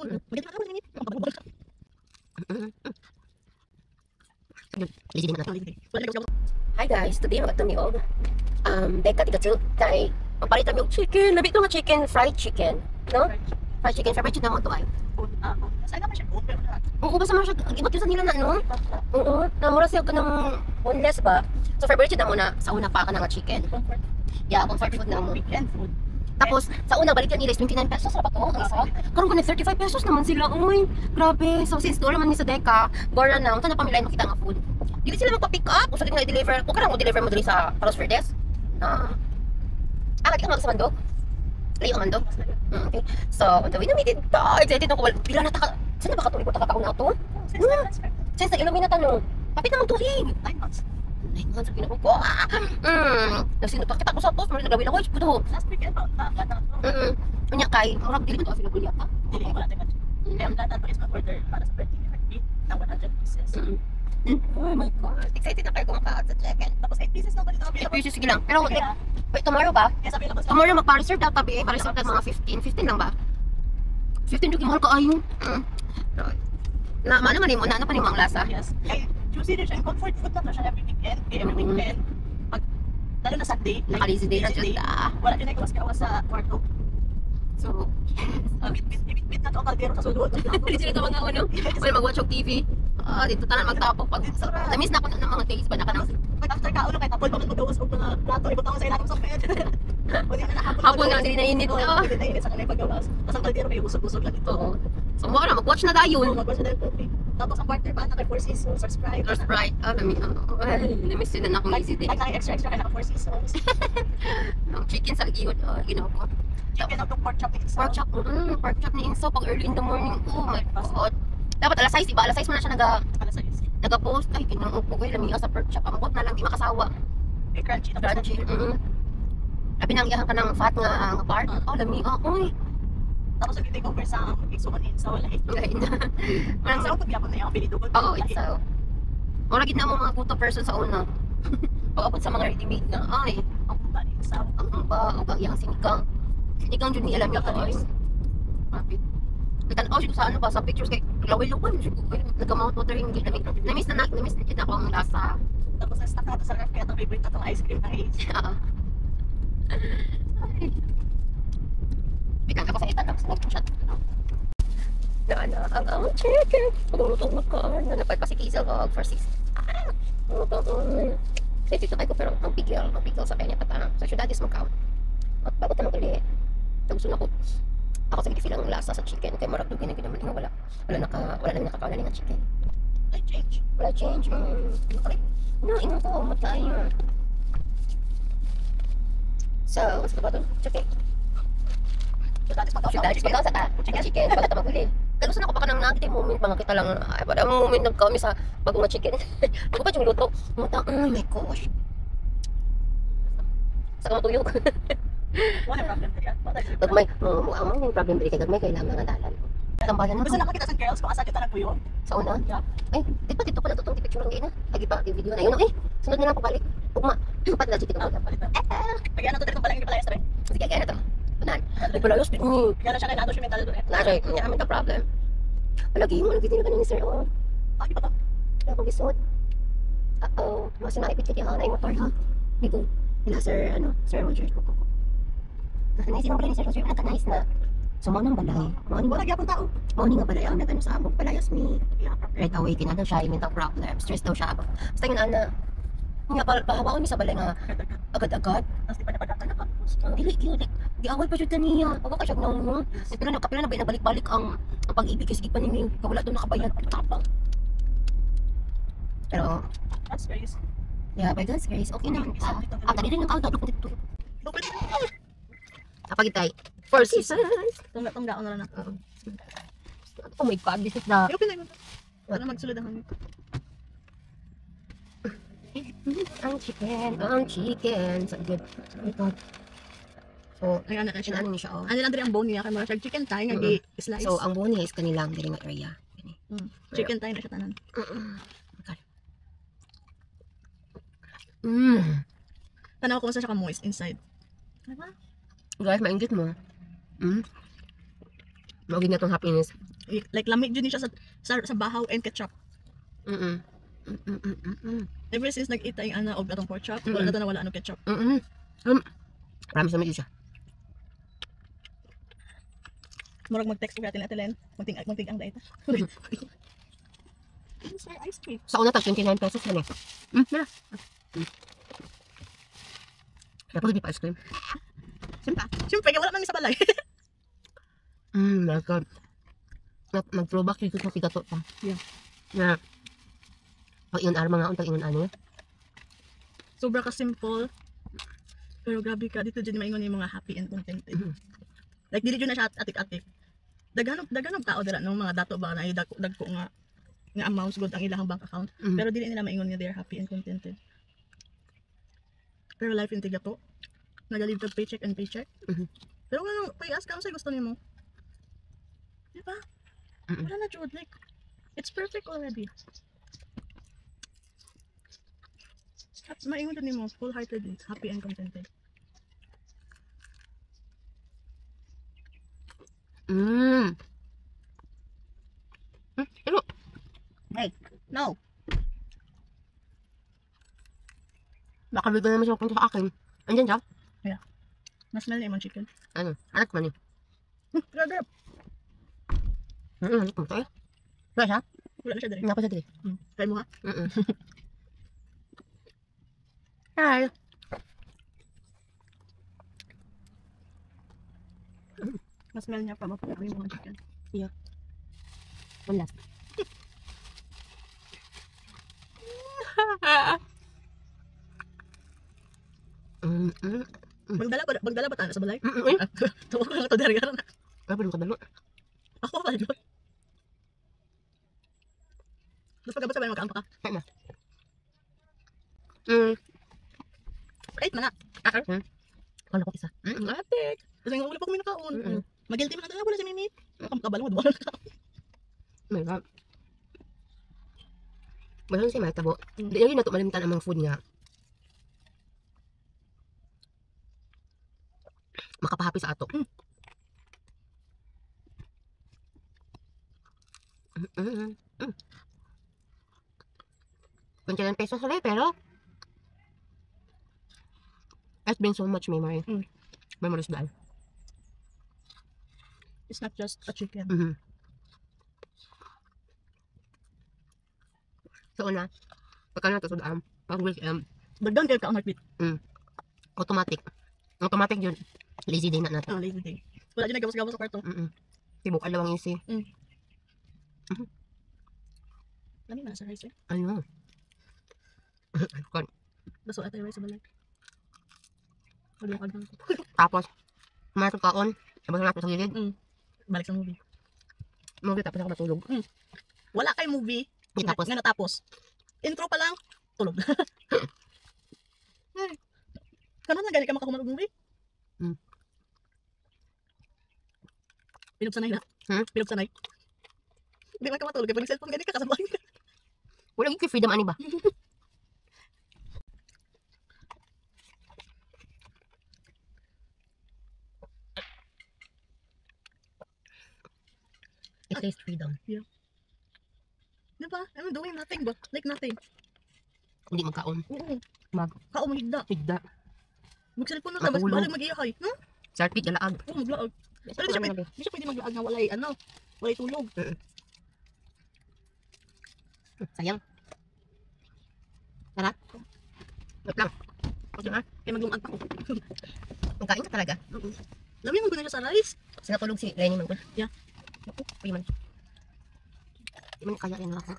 Hi guys, today I'm at the meal. Deka tiga tu tay papalitan yung chicken, labi ko nga chicken, fried chicken, no? Fried chicken, favorite na mo to ay. Oo, basta mo siya, ibot yun sa nila na, no? Oo, namura siya ka ng boneless ba? So favorite na mo na, sa una pa ka na nga chicken. Yeah, comfort food na mo. Tapos, sa una, balik yan nila is 29 pesos na ba ito? Ang isa? Karoon ko na 35 pesos naman sila. Uy, grabe. So, since doon naman ni sa Deka, Gora na, ito na pamilayan makita nga food. Dili sila magpa-pick up, o sa nga i-deliver. O karang mo-deliver mo dali sa Palos Verdes. Lagi ka mag-samandog? Layo ka mandog? Okay. So, on the way na meeting, excited ako. Pila na taka. Saan na ba katuloy ko takakauna ito? Since nag-ilumi na tanong. Kapit naman tulig. 9 months. 9 months ang pinako ko. Nagsinutang kita ko sa post. Maraming nagawin ako. Puto. Last weekend ba? Kanya kay, murag dili man to available yata. Dili ko natin. Ang data ko is mag-order para sa birthday ni Heartbeat na 100 pieces. Oh my God. Excited na kayo kumakaat sa chicken. Tapos 8 pieces na ba dito? 8 pieces, sige lang. Pero, wait, tomorrow ba? Yes, available sa Tomorrow magpa-reserve daw tabi. Pa-reserve daw mga 15. 15 lang ba? 15 yung mahal ka ayo. Na, ano man mo? Ano pa mo ang lasa? Yes. Kaya, juicy din siya. Yung comfort food lang na siya every weekend. Every weekend. Lalo na Saturday. Naka-lazy day na dyan ta. Wala din ay kawas-kawas sa kwarto. So, Bit na to ang kaldero sa sulod. hindi sila ka mga ano. Wala mag-watch of TV. Dito tanan magtapok pag na-miss na ako ng mga days ba na ka nang Pag after kaulo kay tapol bakit magawas og mga plato ibutang sa ilalim sa bed. hapon na sila nainit na. Hindi na init sa kanila paggawas. Tapos ang kaldero may usog-usog lang ito. Oo. So, mo na mag-watch na dayon. Magwas na coffee. Tapos ang partner pa na kay 4 seasons subscribe. First Sprite. Na-miss sila na akong lazy day. Ay, extra kay naka 4 seasons. Ang chicken sa giyod, ginawa ko. Chicken of the pork chop mix. Pork chop ni Inso pag early in the morning. Oh my God. Dapat alas 6, diba? Alas 6 mo na siya Alas 6. nag-post. Ay, pinangupo ko yung lamiga sa pork chop. Amot na lang, di makasawa. May crunchy na Crunchy. Labi nang iyahan ka ng fat nga part. Oh, lamiga. Uy. Tapos nag-take over sa igsumanin sa wala ito. Lain na. Parang sa ako pagyapon na yung pinidugod. Oo, it's so. Wala gid na mo mga kuto person sa una. Pag-abot sa mga ready-made na. Ay, Ang balik sa ang ba, ang iyang sinigang. Sinigang dyan ni alam niya ka guys. Rapid. Nagtanaw siya sa ano ba, sa pictures kay laway-laway. Nagka-mouth watering din. Na-miss na din ako ang lasa. tapos ang stock nato sa ref kaya ito favorite na itong ice cream na age. Bigang ako sa itan ako sa nag-chat. Na ang chicken. Pag-ulutong makaan. Nanapay pa si Kizel for 6. Kasi dito kayo pero magpigil sa kanya patang. Sa syudad is mag-out. At bago tanong ulit. Gusto na ko. Ako sa giti ng lasa sa chicken. Kaya marag dugin na ginaman nga wala. Wala na nakakawalan ng chicken. Wala change. Okay. No, ino ko. Matayo. So, what's ba ito? Chicken. Syudad is mag-out sa ta. Chicken. Bago ito mag-uli. Kalusan ako baka nang nakita yung moment. Mga kita lang. Ay, pada moment nagkami sa bagong chicken. Bago pa yung luto. Mata, oh my gosh. Saka matuyog. Wala problem kaya. Gagmay, yung problem dili kay gagmay kailangan nga dalan. Tambalan na. Basta nakakita sa girls kung asa kita nagpuyo. Sa una. Yeah. Ay, dito pala tutong picture lang gina. Lagi pa yung video na yun. Sunod na lang ko balik. Ugma. Pat na chicken ko. Kaya na to dito pala yung pala extra. Sige kaya na to. Tunan. Di pala los. Kaya na siya kay nato siya mental doon. Na siya, kanya ka problem. Lagi mo nag-video na ni sir. Ay pa to. Wala akong gisod. Mas naipit ka kaya na yung motor ha. Dito. Ila sir, Sir Roger ko. Nice yung pala ni Sir Roger. Nice na. So, mo nang balay. Wala gyapon tao. Morning nga balay. Ang nagano sa amog palayas me. Right away, kinadaw siya. Mental problem. Stress daw siya. Basta yun, nga pahawaon niya sa balay nga agad-agad. Tapos di pa napagkakala ka. Dili, di away pa siya niya. Pagka ka siya nung pero nakapila na ba nabalik-balik ang pag-ibig kasi pa niya. Kawala doon nakabayad. Tapang. Pero, That's serious. yeah, by God's grace, okay naman ta. Tali rin ang out dito. Kapagitay. 4 seasons. Tungga-tungga na lang. Oh my God, this is the... Yung pinay mo. Para magsulod ang hangin. Ang chicken. So good. Ito. So, Ayan na siya. ano niya siya, oh. Ano lang din ang bone niya. Kaya mga chicken tayo nga i-slice. So, ang bone niya is kanilang diri nga area. Chicken tayo na siya tanan. Tanaw ko kung saan siya ka-moist inside. Diba? Guys, maingit mo. Maugin nga itong happiness. Like lamig jud ni siya sa bahaw and ketchup. Mm. Ever since nag-eat tayong ana og atong pork chop, wala na wala ano ketchup. Promise naman siya. Murag mag-text ko natin atilen. Munting ang daita. Sir, ice cream. Sa una tag 29 pesos na eh. Mira. Dapat hindi pa ice cream. Siyempre, wala man sa balay. My God. Nag-throwback dito sa tigato pa. Yeah. Na, pag ingon mga untag ingon ano. Sobra ka simple. Pero grabe ka, dito dyan maingon yung mga happy and contented. Like, dili dyan na siya atik-atik. Daganong tao dira no mga dato ba na dagko nga amounts good ang ilang bank account. Pero dili nila maingon nga they're happy and contented. Pero life in tigato, nagalib ka paycheck and paycheck. Pero nga pay-ask ka sa gusto nimo. Diba? Wala na jud, like, it's perfect already. Maingon din mo, full-heartedly, happy and contented. Ano? Hey, no. Baka bigla naman siya punta sa akin. Andyan siya? Na-smell niya yung chicken. Ano? Anak man eh. Grabe. Punta eh. Wala siya? Wala na siya dali. Nga pa siya dali. Try mo ha? Hi. Na-smell niya pa mapapari yung mga chicken. One last. Magdala ba tayo sa balay? Tuwa ko lang ito dari na. Ay, pwede mo kadalo. Ako pa dyan. Tapos pagkabot sabay magkaampa ka. Ay na. Eight na na. Kala ko isa. Atik. Kasi nga uli pa kami nakaon. Magilty man na wala si Mimi. Kabalo mo, duwala na ka. Oh my God. Wala siya may tabo. Di yun na ito malimtan ang mga food nga. Makapahapi sa ato. $29 pesos ulit, pero it's been so much memory. Memories dahil. It's not just a chicken. So una, pagka na ito sudaan, pag weekend, Dagdan kayo ka ang heartbeat. automatic. Automatic yun. Lazy day na natin. Lazy day. Wala dyan naggawas-gawas sa kwarto. Tibok, alawang isi. Ano na sa rice eh? Ano? Baso at rice sa balay. Wala ka dyan. Tapos, masok kaon, tapos natin sa gilid. Balik sa movie. Movie tapos ako matulog. Wala kay movie. Tapos? Nga natapos. Intro pa lang, tulog. Kanon na gali ka makahuman og movie? Pinugsanay na. Pinugsanay. Hindi man ka matulog. Kaya pag cellphone gani ka kasabay ka. Wala yung freedom ani ba? It tastes freedom. Diba? I'm doing nothing but like nothing. Hindi magkaon. Kao mo higda. Higda. Mag-cellphone na ka. Mas Matulog. balag mag-iyahay. Sarpit galaag. Oo, maglaag. Pero di siya pwede maglaag na walay, walay tulog. Sayang. Sarap. Wait lang. Okay na. Kaya maglumag pa ko. Magkain ka talaga. Lami mo na siya sa rice. Sinatulog si Lenny man ko. Yeah. Naku, pwede man. Di man kaya yun ako.